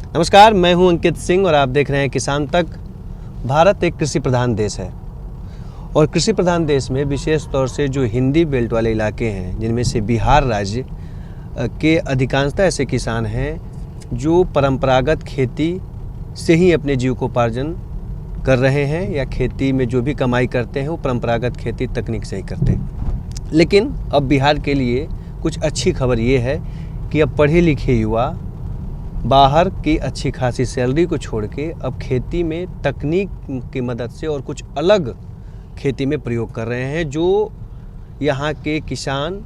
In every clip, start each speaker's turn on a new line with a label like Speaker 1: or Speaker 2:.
Speaker 1: नमस्कार, मैं हूं अंकित सिंह और आप देख रहे हैं किसान तक। भारत एक कृषि प्रधान देश है और कृषि प्रधान देश में विशेष तौर से जो हिंदी बेल्ट वाले इलाके हैं, जिनमें से बिहार राज्य के अधिकांशतः ऐसे किसान हैं जो परंपरागत खेती से ही अपने जीविकोपार्जन कर रहे हैं या खेती में जो भी कमाई करते हैं वो परंपरागत खेती तकनीक से ही करते हैं। लेकिन अब बिहार के लिए कुछ अच्छी खबर ये है कि अब पढ़े लिखे युवा बाहर की अच्छी खासी सैलरी को छोड़ के अब खेती में तकनीक की मदद से और कुछ अलग खेती में प्रयोग कर रहे हैं जो यहाँ के किसान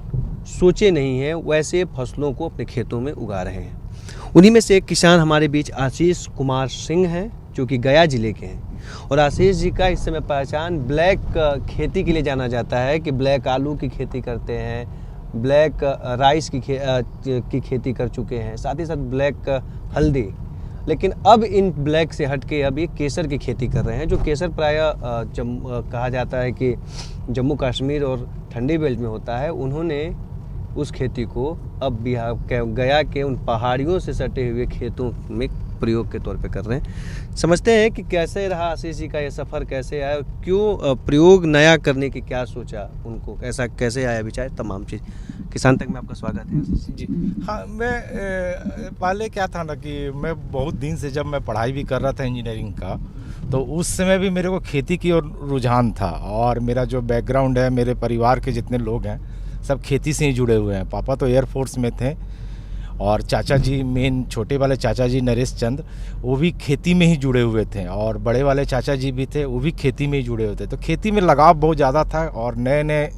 Speaker 1: सोचे नहीं हैं, वैसे फसलों को अपने खेतों में उगा रहे हैं। उन्हीं में से एक किसान हमारे बीच आशीष कुमार सिंह हैं जो कि गया ज़िले के हैं और आशीष जी का इस समय पहचान ब्लैक खेती के लिए जाना जाता है कि ब्लैक आलू की खेती करते हैं, ब्लैक राइस की खेती कर चुके हैं, साथ ही साथ ब्लैक हल्दी। लेकिन अब इन ब्लैक से हट के अब ये केसर की खेती कर रहे हैं, जो केसर प्रायः कहा जाता है कि जम्मू कश्मीर और ठंडी बेल्ट में होता है। उन्होंने उस खेती को अब बिहार गया के उन पहाड़ियों से सटे हुए खेतों में प्रयोग के तौर पे कर रहे हैं। समझते हैं कि कैसे रहा आशीष जी का ये सफ़र, कैसे आया और क्यों प्रयोग नया करने की क्या सोचा उनको, ऐसा कैसे आया विचार, तमाम चीज़। किसान तक में आपका स्वागत है आशीष जी।
Speaker 2: हाँ, मैं पहले क्या था ना कि मैं बहुत दिन से जब मैं पढ़ाई भी कर रहा था इंजीनियरिंग का, तो उस समय भी मेरे को खेती की ओर रुझान था और मेरा जो बैकग्राउंड है, मेरे परिवार के जितने लोग हैं सब खेती से ही जुड़े हुए हैं। पापा तो एयरफोर्स में थे और चाचा जी, मेन छोटे वाले चाचा जी नरेश चंद, वो भी खेती में ही जुड़े हुए थे और बड़े वाले चाचा जी भी थे, वो भी खेती में ही जुड़े हुए थे। तो खेती में लगाव बहुत ज़्यादा था और नए नए,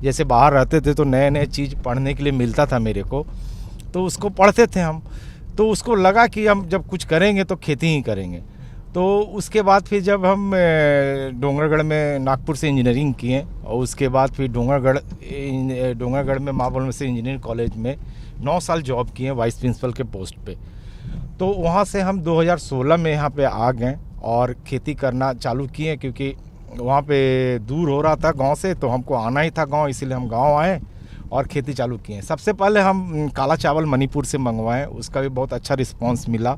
Speaker 2: जैसे बाहर रहते थे तो नए नए चीज़ पढ़ने के लिए मिलता था मेरे को, तो उसको पढ़ते थे हम। तो उसको लगा कि हम जब कुछ करेंगे तो खेती ही करेंगे। तो उसके बाद फिर जब हम डोंगरगढ़ में नागपुर से इंजीनियरिंग किए और उसके बाद फिर डोंगरगढ़ में माँ से इंजीनियरिंग कॉलेज में 9 साल जॉब किए वाइस प्रिंसिपल के पोस्ट पे। तो वहाँ से हम 2016 में यहाँ पे आ गए और खेती करना चालू किए, क्योंकि वहाँ पे दूर हो रहा था गांव से, तो हमको आना ही था गांव, इसीलिए हम गांव आए और खेती चालू किए। सबसे पहले हम काला चावल मणिपुर से मंगवाएं, उसका भी बहुत अच्छा रिस्पांस मिला।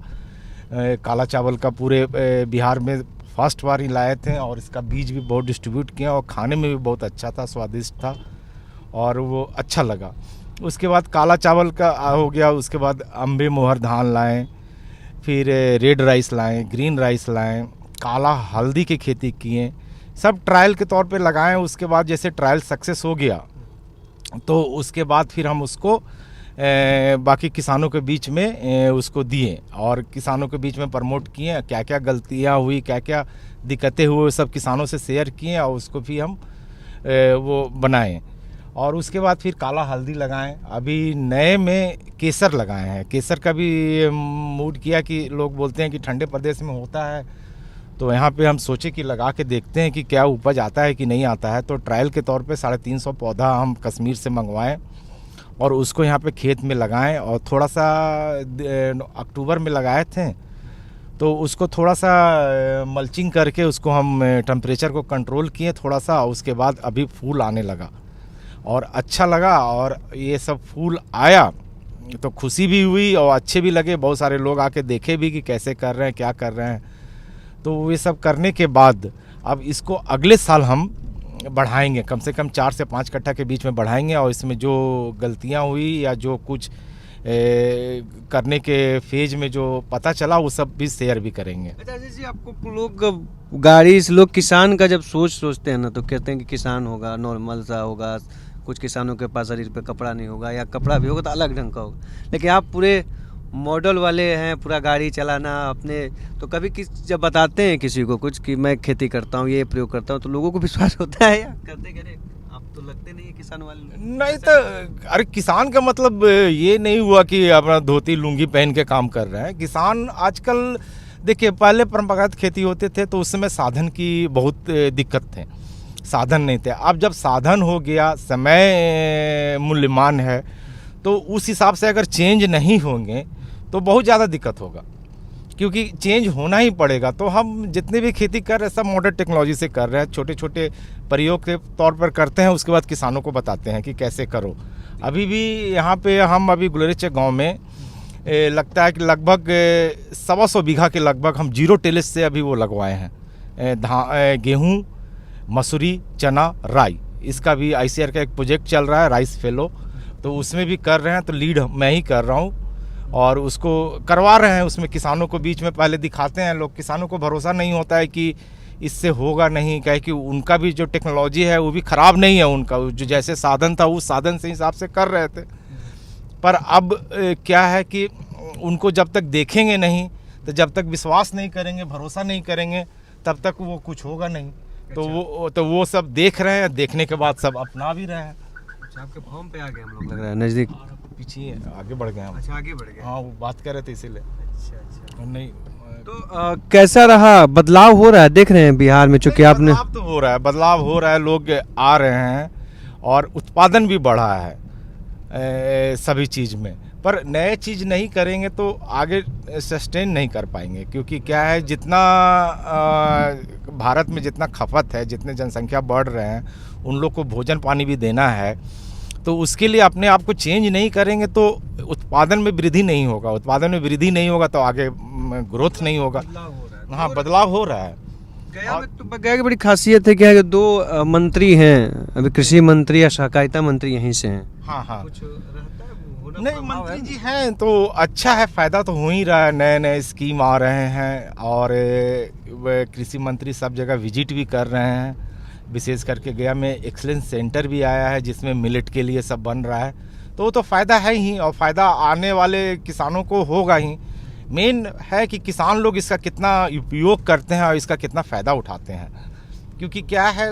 Speaker 2: काला चावल का पूरे बिहार में फर्स्ट बार ही लाए थे और इसका बीज भी बहुत डिस्ट्रीब्यूट किया और खाने में भी बहुत अच्छा था, स्वादिष्ट था और वो अच्छा लगा। उसके बाद काला चावल का हो गया, उसके बाद अम्बे मोहर धान लाएँ, फिर रेड राइस लाएँ, ग्रीन राइस लाएँ, काला हल्दी की खेती किए, सब ट्रायल के तौर पे लगाएं। उसके बाद जैसे ट्रायल सक्सेस हो गया तो उसके बाद फिर हम उसको बाकी किसानों के बीच में उसको दिए और किसानों के बीच में प्रमोट किए। क्या क्या गलतियां हुई, क्या क्या दिक्कतें हुई, सब किसानों से शेयर किए और उसको भी हम वो बनाएं। और उसके बाद फिर काला हल्दी लगाएं। अभी नए में केसर लगाए हैं। केसर का भी मूड किया कि लोग बोलते हैं कि ठंडे प्रदेश में होता है, तो यहाँ पे हम सोचे कि लगा के देखते हैं कि क्या उपज आता है कि नहीं आता है। तो ट्रायल के तौर पे 350 पौधा हम कश्मीर से मंगवाएं और उसको यहाँ पे खेत में लगाएं और थोड़ा सा अक्टूबर में लगाए थे, तो उसको थोड़ा सा मल्चिंग करके उसको हम टेम्परेचर को कंट्रोल किए थोड़ा सा। उसके बाद अभी फूल आने लगा और अच्छा लगा और ये सब फूल आया तो खुशी भी हुई और अच्छे भी लगे। बहुत सारे लोग आके देखे भी कि कैसे कर रहे हैं, क्या कर रहे हैं। तो ये सब करने के बाद अब इसको अगले साल हम बढ़ाएंगे, कम से कम 4 से 5 कट्ठा के बीच में बढ़ाएंगे और इसमें जो गलतियां हुई या जो कुछ करने के फेज में जो पता चला वो सब भी शेयर भी करेंगे।
Speaker 1: अच्छा जी, आपको लोग किसान का जब सोचते हैं ना, तो कहते हैं कि किसान होगा नॉर्मल सा होगा, कुछ किसानों के पास शरीर पे कपड़ा नहीं होगा या कपड़ा भी होगा तो अलग ढंग का होगा। लेकिन आप पूरे मॉडल वाले हैं, पूरा गाड़ी चलाना अपने, तो कभी जब बताते हैं किसी को कुछ कि मैं खेती करता हूँ, ये प्रयोग करता हूँ, तो लोगों को विश्वास होता है या करते आप तो लगते नहीं है किसान वाले?
Speaker 2: नहीं तो अरे किसान का मतलब ये नहीं हुआ कि अपना धोती लुंगी पहन के काम कर रहे हैं। किसान आजकल देखिए, पहले परंपरागत खेती होते थे तो उस समय साधन की बहुत दिक्कत थे, साधन नहीं थे। अब जब साधन हो गया, समय मूल्यवान है, तो उस हिसाब से अगर चेंज नहीं होंगे तो बहुत ज़्यादा दिक्कत होगा, क्योंकि चेंज होना ही पड़ेगा। तो हम जितने भी खेती कर रहे हैं सब मॉडर्न टेक्नोलॉजी से कर रहे हैं, छोटे छोटे प्रयोग के तौर पर करते हैं, उसके बाद किसानों को बताते हैं कि कैसे करो। अभी भी यहाँ पे हम अभी गुलरेच गांव में लगता है कि लगभग 125 बीघा के लगभग हम जीरो टिलेज से अभी वो लगवाए हैं। गेहूँ, मसूरी, चना, राई, इसका भी ICAR का एक प्रोजेक्ट चल रहा है राइस फेलो, तो उसमें भी कर रहे हैं। तो लीड मैं ही कर रहा हूँ और उसको करवा रहे हैं। उसमें किसानों को बीच में पहले दिखाते हैं लोग, किसानों को भरोसा नहीं होता है कि इससे होगा नहीं, कहे कि उनका भी जो टेक्नोलॉजी है वो भी ख़राब नहीं है, उनका जो जैसे साधन था उस साधन से हिसाब से कर रहे थे। पर अब क्या है कि उनको जब तक देखेंगे नहीं, तो जब तक विश्वास नहीं करेंगे, भरोसा नहीं करेंगे, तब तक वो कुछ होगा नहीं। तो वो सब देख रहे हैं, देखने के बाद सब अपना भी रहे हैं।
Speaker 1: अच्छा, आपके फॉर्म पे आ गए हम लोग, लग रहा है नज़दीक,
Speaker 2: पीछे आगे बढ़ गए हम।
Speaker 1: अच्छा, आगे बढ़ गए।
Speaker 2: हाँ, वो बात कर रहे थे इसीलिए।
Speaker 1: अच्छा।
Speaker 2: नहीं
Speaker 1: तो कैसा रहा, बदलाव हो रहा है देख रहे हैं बिहार में, चूँकि आपने
Speaker 2: बदलाव तो हो रहा है, बदलाव हो रहा है, लोग आ रहे हैं और उत्पादन भी बढ़ा है सभी चीज़ में। पर नए चीज़ नहीं करेंगे तो आगे सस्टेन नहीं कर पाएंगे, क्योंकि क्या है, जितना भारत में जितना खपत है, जितने जनसंख्या बढ़ रहे हैं, उन लोग को भोजन पानी भी देना है। तो उसके लिए अपने आप को चेंज नहीं करेंगे तो उत्पादन में वृद्धि नहीं होगा, उत्पादन में वृद्धि नहीं होगा तो आगे ग्रोथ नहीं होगा। हाँ, बदलाव हो रहा है।
Speaker 1: गया की बड़ी खासियत है क्या है कि 2 मंत्री हैं, अभी कृषि मंत्री या सहकारिता मंत्री यहीं से हैं।
Speaker 2: हाँ। नहीं, मंत्री जी हैं तो अच्छा है, फ़ायदा तो हो ही रहा है, नए नए स्कीम आ रहे हैं और कृषि मंत्री सब जगह विजिट भी कर रहे हैं। विशेष करके गया में एक्सलेंस सेंटर भी आया है जिसमें मिलेट के लिए सब बन रहा है, तो वो तो फ़ायदा है ही और फ़ायदा आने वाले किसानों को होगा ही। मेन है कि किसान लोग इसका कितना उपयोग करते हैं और इसका कितना फ़ायदा उठाते हैं, क्योंकि क्या है,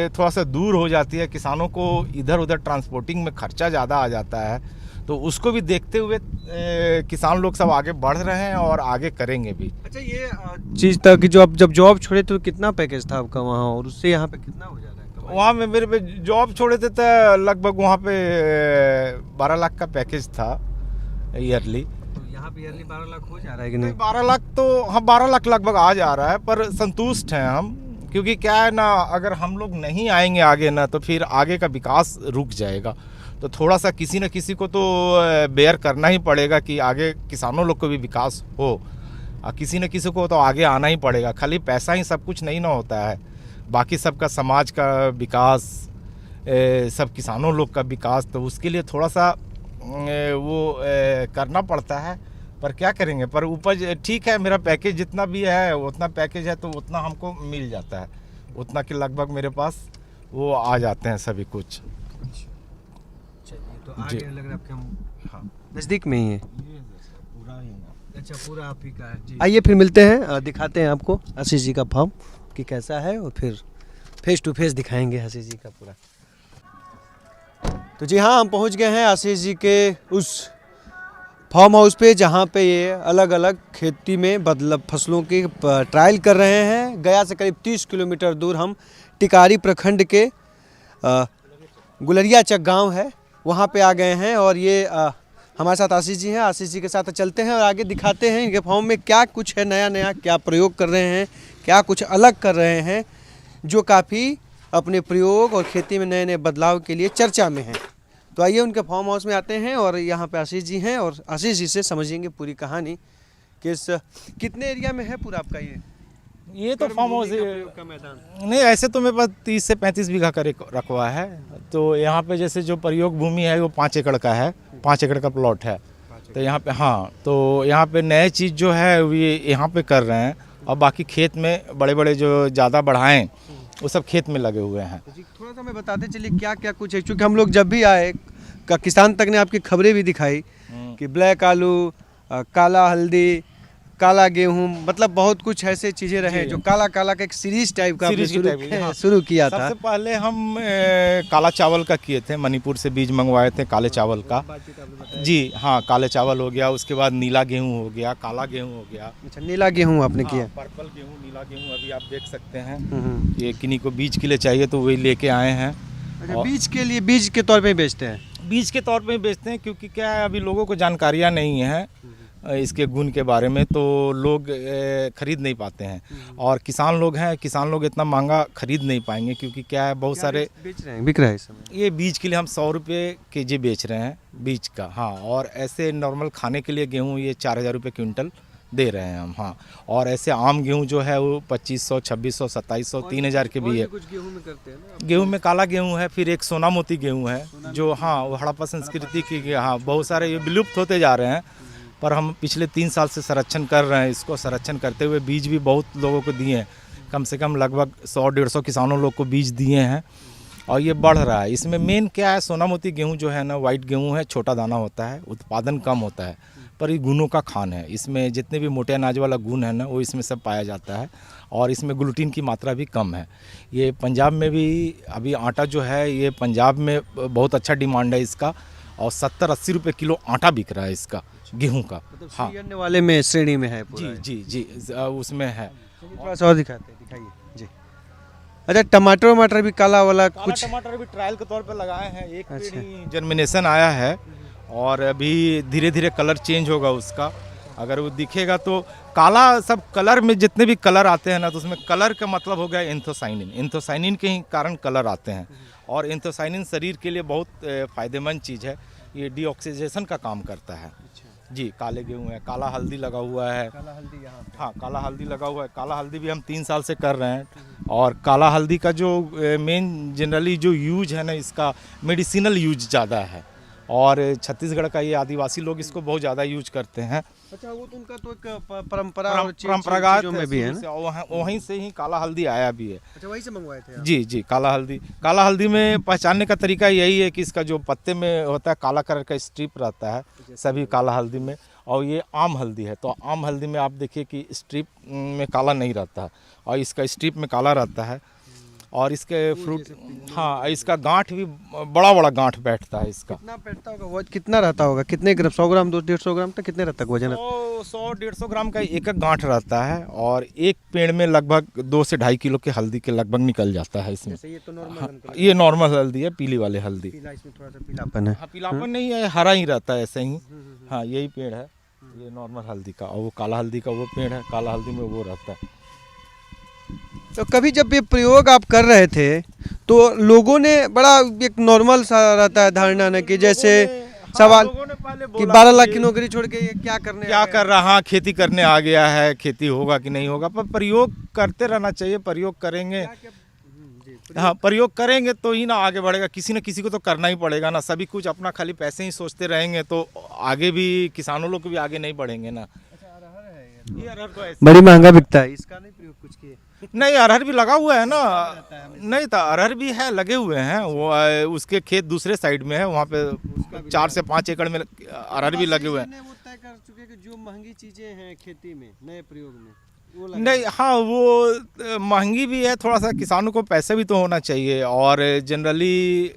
Speaker 2: थोड़ा सा दूर हो जाती है, किसानों को इधर उधर ट्रांसपोर्टिंग में खर्चा ज़्यादा आ जाता है, तो उसको भी देखते हुए किसान लोग सब आगे बढ़ रहे हैं और आगे करेंगे भी।
Speaker 1: अच्छा, ये चीज़ था कि जो आप जब जॉब छोड़े तो कितना पैकेज था आपका वहाँ, और उससे यहाँ पे कितना हो जा रहा है?
Speaker 2: वहाँ में मेरे पे जॉब छोड़े थे तो लगभग वहाँ पे 12 लाख का पैकेज था ईयरली।
Speaker 1: तो यहाँ पे ईयरली 12 लाख हो जा रहा है कि नहीं?
Speaker 2: 12 लाख तो हाँ, 12 लाख लगभग आ जा रहा है, पर संतुष्ट हैं हम, क्योंकि क्या है ना, अगर हम लोग नहीं आएंगे आगे ना तो फिर आगे का विकास रुक जाएगा। तो थोड़ा सा किसी न किसी को तो बेयर करना ही पड़ेगा कि आगे किसानों लोग को भी विकास हो, और किसी न किसी को तो आगे आना ही पड़ेगा। खाली पैसा ही सब कुछ नहीं ना होता है, बाकी सबका समाज का विकास, सब किसानों लोग का विकास, तो उसके लिए थोड़ा सा वो करना पड़ता है। पर क्या करेंगे, पर उपज ठीक है, मेरा पैकेज जितना भी है उतना पैकेज है, तो उतना हमको मिल जाता है, उतना कि लगभग मेरे पास वो आ जाते हैं सभी कुछ।
Speaker 1: तो आगे लग रहा है आपके हम, हाँ, नज़दीक में ही है
Speaker 2: पूरा ही।
Speaker 1: अच्छा, पूरा आप ही का है। आइए फिर मिलते हैं, दिखाते हैं आपको आशीष जी का फार्म कि कैसा है, और फिर फेस टू फेस दिखाएंगे आशीष जी का पूरा। तो जी हाँ, हम पहुंच गए हैं आशीष जी के उस फार्म हाउस पे जहाँ पे ये अलग अलग खेती में फसलों की ट्रायल कर रहे हैं। गया से करीब 30 किलोमीटर दूर हम टिकारी प्रखंड के गुलरिया चक गाँव है, वहाँ पे आ गए हैं। और ये हमारे साथ आशीष जी हैं, आशीष जी के साथ चलते हैं और आगे दिखाते हैं इनके फार्म में क्या कुछ है नया नया, क्या प्रयोग कर रहे हैं, क्या कुछ अलग कर रहे हैं, जो काफ़ी अपने प्रयोग और खेती में नए नए बदलाव के लिए चर्चा में हैं। तो आइए उनके फार्म हाउस में आते हैं और यहाँ पे आशीष जी हैं, और आशीष जी से समझेंगे पूरी कहानी कि इस कितने एरिया में है पूरा आपका
Speaker 2: ये तो फार्म हाउस
Speaker 1: का मैदान?
Speaker 2: नहीं, ऐसे तो मेरे पास 30 से 35 बीघा का रखवा है। तो यहाँ पे जैसे जो प्रयोग भूमि है वो 5 एकड़ का है, 5 एकड़ का प्लॉट है। तो यहाँ पे हाँ, तो यहाँ पे नए चीज़ जो है वो यहाँ पे कर रहे हैं, और बाकी खेत में बड़े बड़े जो ज़्यादा बढ़ाएं वो सब खेत में लगे हुए हैं।
Speaker 1: थोड़ा सा मैं बताते चलिए क्या क्या कुछ है, क्योंकि हम लोग जब भी आए किसान तक ने आपकी खबरें भी दिखाई कि ब्लैक आलू, काला हल्दी, काला गेहूं, मतलब बहुत कुछ ऐसे चीज़ें रहे जो काला काला का एक सीरीज टाइप का शुरू किया था।
Speaker 2: सबसे पहले हम काला चावल का किए थे, मणिपुर से बीज मंगवाए थे काले चावल का। जी हाँ, काले चावल हो गया, उसके बाद नीला गेहूं हो गया, काला गेहूं हो गया।
Speaker 1: अच्छा, नीला गेहूं आपने किया?
Speaker 2: पर्पल गेहूं, नीला गेहूं अभी आप देख सकते हैं। ये किन्हीं को बीज के लिए चाहिए तो वही लेके आए हैं।
Speaker 1: अच्छा, बीज के लिए, बीज के तौर पे बेचते हैं?
Speaker 2: बीज के तौर पे बेचते हैं, क्योंकि क्या है, अभी लोगों को जानकारियाँ नहीं है। इसके गुण के बारे में, तो लोग खरीद नहीं पाते हैं। और किसान लोग हैं, किसान लोग इतना महंगा खरीद नहीं पाएंगे, क्योंकि क्या है, बहुत सारे
Speaker 1: बेच रहे हैं, बिक रहा है इस समय।
Speaker 2: ये बीज के लिए हम 100 रुपये केजी बेच रहे हैं बीज का। हाँ, और ऐसे नॉर्मल खाने के लिए गेहूँ ये 4000 रुपये क्विंटल दे रहे हैं हम। हाँ, और ऐसे आम गेहूं जो है वो 2500, 2600, 2700, 3000 के भी है।
Speaker 1: कुछ गेहूं में करते हैं ना,
Speaker 2: गेहूं में काला गेहूं है, फिर एक सोना मोती गेहूं है जो, हाँ, वो हड़प्पा संस्कृति की, हाँ, बहुत सारे ये विलुप्त होते जा रहे हैं, पर हम पिछले 3 साल से संरक्षण कर रहे हैं। इसको संरक्षण करते हुए बीज भी बहुत लोगों को दिए हैं, कम से कम लगभग 100-150 किसानों लोग को बीज दिए हैं, और ये बढ़ रहा है। इसमें मेन क्या है, सोना मोती गेहूँ जो है ना, वाइट गेहूँ है, छोटा दाना होता है, उत्पादन कम होता है, पर ये गुणों का खान है। इसमें जितने भी मोटे अनाज वाला गुण है ना, वो इसमें सब पाया जाता है, और इसमें ग्लूटीन की मात्रा भी कम है। ये पंजाब में भी अभी आटा जो है, ये पंजाब में बहुत अच्छा डिमांड है इसका, और 70-80 रुपये किलो आटा बिक रहा है इसका गेहूं का।
Speaker 1: मतलब
Speaker 2: हाँ,
Speaker 1: सीजन वाले में श्रेणी में है पूरा।
Speaker 2: जी जी जी, उसमें है।
Speaker 1: थोड़ा सा और दिखाते हैं, दिखाइए जी। अच्छा, टमाटर भी काला वाला
Speaker 2: काला
Speaker 1: कुछ।
Speaker 2: टमाटर भी ट्रायल के तौर पे लगाए हैं, एक
Speaker 1: अच्छा।
Speaker 2: पीढ़ी जर्मिनेशन आया है, और अभी धीरे धीरे कलर चेंज होगा उसका। अगर वो दिखेगा तो काला, सब कलर में जितने भी कलर आते हैं ना, तो उसमें कलर का मतलब हो गया एंथोसाइनिन। एंथोसाइनिन के ही कारण कलर आते हैं, और एंथोसाइनिन शरीर के लिए बहुत फ़ायदेमंद चीज़ है। ये डीऑक्सीडेशन का काम करता है। जी, काले गेहूँ है, काला हल्दी लगा हुआ है।
Speaker 1: काला हल्दी यहाँ पे।
Speaker 2: हाँ, काला हल्दी लगा हुआ है। काला हल्दी भी हम 3 साल से कर रहे हैं, और काला हल्दी का जो मेन जनरली जो यूज है ना, इसका मेडिसिनल यूज ज़्यादा है, और छत्तीसगढ़ का ये आदिवासी लोग इसको बहुत ज़्यादा यूज करते हैं।
Speaker 1: अच्छा, वो तो उनका तो एक परंपरा और
Speaker 2: परंपरागत
Speaker 1: चीज़ों में भी है ना।
Speaker 2: वहीं से ही काला हल्दी आया भी है।
Speaker 1: अच्छा, वहीं से मंगवाए थे आप?
Speaker 2: जी जी, काला हल्दी में पहचानने का तरीका यही है कि इसका जो पत्ते में होता है काला कलर का स्ट्रिप रहता है सभी काला हल्दी में, और ये आम हल्दी है, तो आम हल्दी में आप देखिए कि स्ट्रिप में काला नहीं रहता है, और इसका स्ट्रिप में काला रहता है। और इसके फ्रूट, हाँ, इसका गांठ भी बड़ा बड़ा गांठ बैठता है इसका।
Speaker 1: कितना बैठता होगा वो, कितना रहता होगा, कितने ग्राम, 100 ग्राम, 200-150 ग्राम तक कितने रहता है वजन?
Speaker 2: 100-150 ग्राम का एक एक गांठ रहता है, और एक पेड़ में लगभग 2 से 2.5 किलो के हल्दी के लगभग निकल जाता है इसमें।
Speaker 1: ये तो नॉर्मल।
Speaker 2: हाँ, ये नॉर्मल हल्दी है, पीली वाली हल्दी।
Speaker 1: पीला, इसमें थोड़ा सा पीलापन है।
Speaker 2: हाँ, पीलापन नहीं है, हरा ही रहता है ऐसे ही। हाँ, यही पेड़ है ये नॉर्मल हल्दी का, और वो काला हल्दी का वो पेड़ है, काला हल्दी में वो रहता है।
Speaker 1: तो कभी जब ये प्रयोग आप कर रहे थे तो लोगों ने बड़ा एक नॉर्मल सा रहता है धारणा न, कि जैसे सवाल कि 12 लाख की नौकरी छोड़ के ये क्या
Speaker 2: कर रहा, हाँ, खेती करने आ गया है, खेती होगा कि नहीं होगा, पर प्रयोग करते रहना चाहिए। प्रयोग करेंगे, हाँ, प्रयोग करेंगे तो ही ना आगे बढ़ेगा। किसी न किसी को तो करना ही पड़ेगा ना। सभी कुछ अपना खाली पैसे ही सोचते रहेंगे तो आगे भी किसानों लोग भी आगे नहीं बढ़ेंगे ना। ये अरहर तो ऐसे
Speaker 1: बड़ी महंगा बिकता है, इसका नहीं प्रयोग कुछ किए?
Speaker 2: नहीं, अरहर भी लगा हुआ है ना। नहीं था, अरहर भी है, लगे हुए हैं वो, उसके खेत दूसरे साइड में है, वहाँ पे 4 से 5 एकड़ में अरहर भी लगे हुए हैं।
Speaker 1: वो तय कर चुके कि जो महंगी चीजें हैं खेती में, नए प्रयोग में वो
Speaker 2: नहीं, हाँ, वो महंगी भी है थोड़ा सा, किसानों को पैसे भी तो होना चाहिए, और जनरली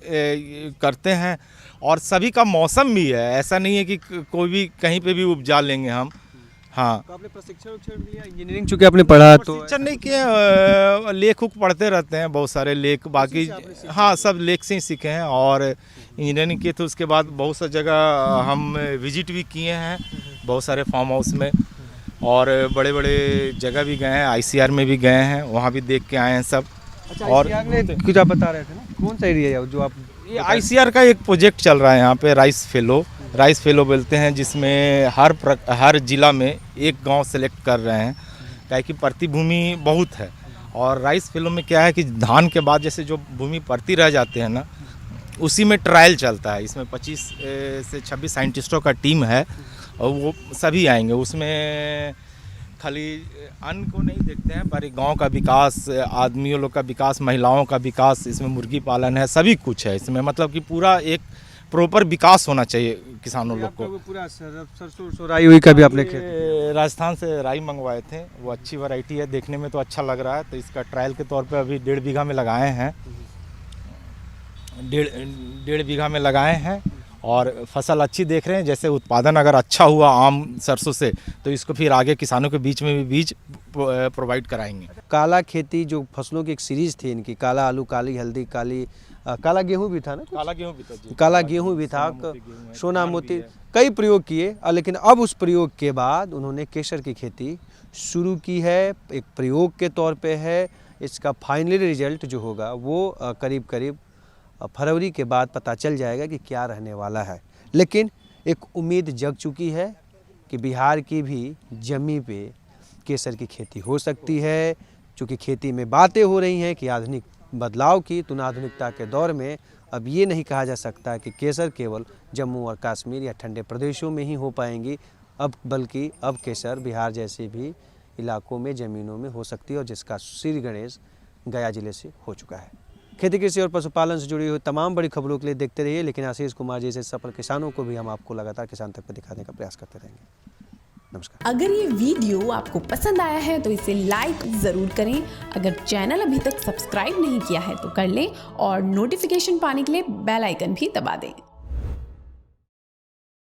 Speaker 2: करते हैं, और सभी का मौसम भी है। ऐसा नहीं है कि कोई भी कहीं पे भी उपजा लेंगे हम। हाँ,
Speaker 1: तो आपने प्रशिक्षण लिया, इंजीनियरिंग चूंकि आपने पढ़ा तो
Speaker 2: प्रशिक्षण नहीं किए, लेख उख पढ़ते रहते हैं, बहुत सारे लेख, बाकी हाँ, सब लेख से ही सीखे हैं, और इंजीनियरिंग किए थे। उसके बाद बहुत सा जगह हम विजिट भी किए हैं, बहुत सारे फार्म हाउस में, और बड़े बड़े जगह भी गए हैं, ICR में भी गए हैं, वहाँ भी देख के आए हैं सब।
Speaker 1: अच्छा,
Speaker 2: और
Speaker 1: कुछ आप बता रहे थे ना, कौन सा एरिया है जो आप?
Speaker 2: ये ICR का एक प्रोजेक्ट चल रहा है यहाँ पे, राइस फेलो बोलते हैं, जिसमें हर जिला में एक गांव सेलेक्ट कर रहे हैं, क्या कि प्रतिभूमि बहुत है। और राइस फेलो में क्या है कि धान के बाद जैसे जो भूमि पड़ती रह जाते हैं ना, उसी में ट्रायल चलता है। इसमें 25 से 26 साइंटिस्टों का टीम है, और वो सभी आएंगे। उसमें खाली अन्न को नहीं देखते हैं, पर गांव का विकास, आदमियों लोग का विकास, महिलाओं का विकास, इसमें मुर्गी पालन है, सभी कुछ है इसमें। मतलब कि पूरा एक प्रॉपर विकास होना चाहिए किसानों लोग को।
Speaker 1: पूरा सरसों राई हुई का भी आपने खेत?
Speaker 2: राजस्थान से राई मंगवाए थे, वो अच्छी वैरायटी है, देखने में तो अच्छा लग रहा है, तो इसका ट्रायल के तौर पे अभी 1.5 बीघा में लगाए हैं। 1.5 बीघा में लगाए हैं, और फसल अच्छी देख रहे हैं। जैसे उत्पादन अगर अच्छा हुआ आम सरसों से, तो इसको फिर आगे किसानों के बीच में भी बीज प्रोवाइड कराएंगे।
Speaker 1: काला खेती जो फसलों की एक सीरीज थी इनकी, काला आलू, काली हल्दी, काला गेहूं भी था ना?
Speaker 2: काला गेहूं भी था जी,
Speaker 1: काला गेहूं भी था, सोना मोती। कई प्रयोग किए, लेकिन अब उस प्रयोग के बाद उन्होंने केसर की खेती शुरू की है। एक प्रयोग के तौर पे है, इसका फाइनली रिजल्ट जो होगा वो करीब करीब फरवरी के बाद पता चल जाएगा कि क्या रहने वाला है। लेकिन एक उम्मीद जग चुकी है कि बिहार की भी जमी पे केसर की खेती हो सकती है। चूँकि खेती में बातें हो रही हैं कि आधुनिक बदलाव की, तो आधुनिकता के दौर में अब ये नहीं कहा जा सकता कि केसर केवल जम्मू और कश्मीर या ठंडे प्रदेशों में ही हो पाएंगी, बल्कि अब केसर बिहार जैसे भी इलाकों में, ज़मीनों में हो सकती है, और जिसका श्री गणेश गया जिले से हो चुका है। खेती कृषि और पशुपालन से जुड़ी हुई तमाम बड़ी खबरों के लिए देखते रहिए, लेकिन आशीष कुमार जैसे सफल किसानों को भी हम आपको लगातार किसान तक पर दिखाने का प्रयास करते रहेंगे। नमस्कार।
Speaker 3: अगर ये वीडियो आपको पसंद आया है तो इसे लाइक ज़रूर करें। अगर चैनल अभी तक सब्सक्राइब नहीं किया है तो कर लें और नोटिफिकेशन पाने के लिए बेल आइकन भी दबा दें।